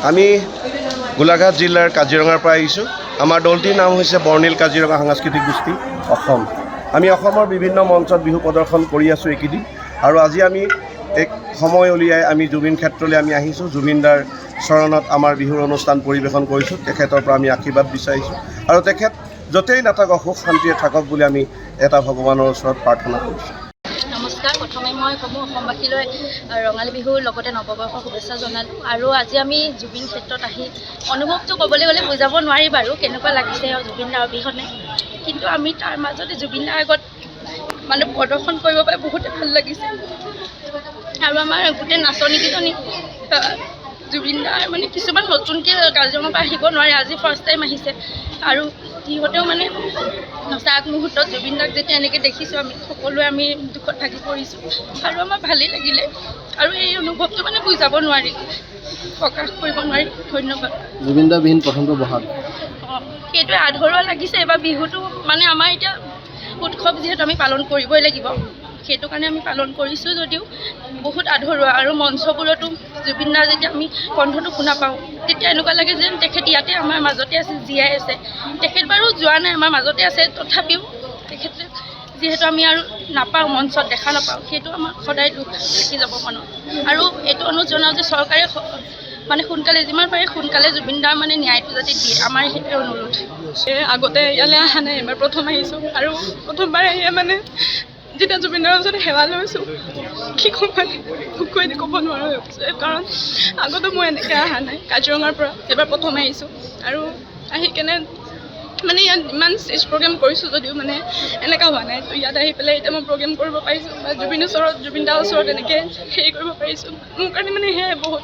আমি গোলাঘাট জিলাৰ কাজিৰঙাৰ পৰা আহিছোঁ। আমাৰ দলটিৰ নাম হৈছে বৰ্ণিল কাজিৰঙা সাংস্কৃতিক গোষ্ঠী অসম। আমি অসমৰ বিভিন্ন মঞ্চত বিহু প্ৰদৰ্শন কৰি আছোঁ এইকেইদিন, আৰু আজি আমি এক সময় উলিয়াই আমি জুবিন ক্ষেত্ৰলৈ আমি আহিছোঁ। জুবিনদাৰ চৰণত আমাৰ বিহুৰ অনুষ্ঠান পৰিৱেশন কৰিছোঁ। তেখেতৰ পৰা আমি আশীৰ্বাদ বিচাৰিছোঁ, আৰু তেখেত য'তেই নাথাকক সুখ শান্তিৰে থাকক বুলি আমি এটা ভগৱানৰ ওচৰত প্ৰাৰ্থনা কৰিছোঁ। নমস্কাৰ। প্ৰথমে মই সমূহ অসমবাসীলৈ ৰঙালী বিহুৰ লগতে নৱবৰ্ষৰ শুভেচ্ছা জনালোঁ। আৰু আজি আমি জুবিন ক্ষেত্ৰত আহি অনুভৱটো ক'বলৈ গ'লে বুজাব নোৱাৰি বাৰু কেনেকুৱা লাগিছে জুবিনদাৰ অবিহনে, কিন্তু আমি তাৰ মাজতে জুবিনদাৰ আগত মানে প্ৰদৰ্শন কৰিব পাই বহুতে ভাল লাগিছে। আৰু আমাৰ গোটেই নাচনীকেইজনী জুবিনদাৰ মানে কিছুমান নতুনকৈ কাজিৰঙাৰ পৰা আহিব নোৱাৰে, আজি ফাৰ্ষ্ট টাইম আহিছে, আৰু সিহঁতেও মানে নচা আগমুহূৰ্তত জুবিনদাক যেতিয়া এনেকৈ দেখিছোঁ আমি সকলোৱে আমি দুখত ভাগি পৰিছোঁ, আৰু আমাৰ ভালেই লাগিলে। আৰু এই অনুভৱটো মানে বুজাব নোৱাৰি, প্ৰকাশ কৰিব নোৱাৰি। ধন্যবাদ। জুবিনদাৰ বিহীন প্ৰথমটো বহাগ, সেইটোৱে আধৰুৱা লাগিছে। এবাৰ বিহুটো মানে আমাৰ এতিয়া উৎসৱ যিহেতু আমি পালন কৰিবই লাগিব, সেইটো কাৰণে আমি পালন কৰিছোঁ যদিও বহুত আধৰুৱা। আৰু মঞ্চবোৰতো জুবিনদাৰ যেতিয়া আমি কণ্ঠটো শুনা পাওঁ তেতিয়া এনেকুৱা লাগে যেন তেখেত ইয়াতে আমাৰ মাজতে আছে, জীয়াই আছে। তেখেত বাৰু যোৱা নাই, আমাৰ মাজতে আছে, তথাপিও তেখেতে যিহেতু আমি আৰু নাপাওঁ, মঞ্চত দেখা নাপাওঁ, সেইটো আমাৰ সদায় দুখ থাকি যাব মনত। আৰু এইটো অনুৰোধ জনাওঁ যে চৰকাৰে মানে সোনকালে যিমান পাৰে সোনকালে জুবিনদাৰ মানে ন্যায়টো যাতে দিয়ে, আমাৰ সেইটোৱে অনুৰোধ। আগতে ইয়ালৈ অহা নাই, এবাৰ প্ৰথম আহিছোঁ, আৰু প্ৰথমবাৰ আহিয়ে মানে যেতিয়া জুবিনদাৰ ওচৰত সেৱা লৈছোঁ কি ক'ম মানে কৈ ক'ব নোৱাৰা হৈ গৈছে, কাৰণ আগতে মই এনেকৈ অহা নাই কাজিৰঙাৰ পৰা, এবাৰ প্ৰথম আহিছোঁ। আৰু আহি কেনে মানে ইয়াত ইমান ষ্টেজ প্ৰগ্ৰেম কৰিছোঁ যদিও মানে এনেকুৱা হোৱা নাই। তো ইয়াত আহি পেলাই এতিয়া মই প্ৰগ্ৰেম কৰিব পাৰিছোঁ, বা জুবিনদাৰ ওচৰত এনেকৈ হেৰি কৰিব পাৰিছোঁ, মোৰ কাৰণে মানে সেয়াই বহুত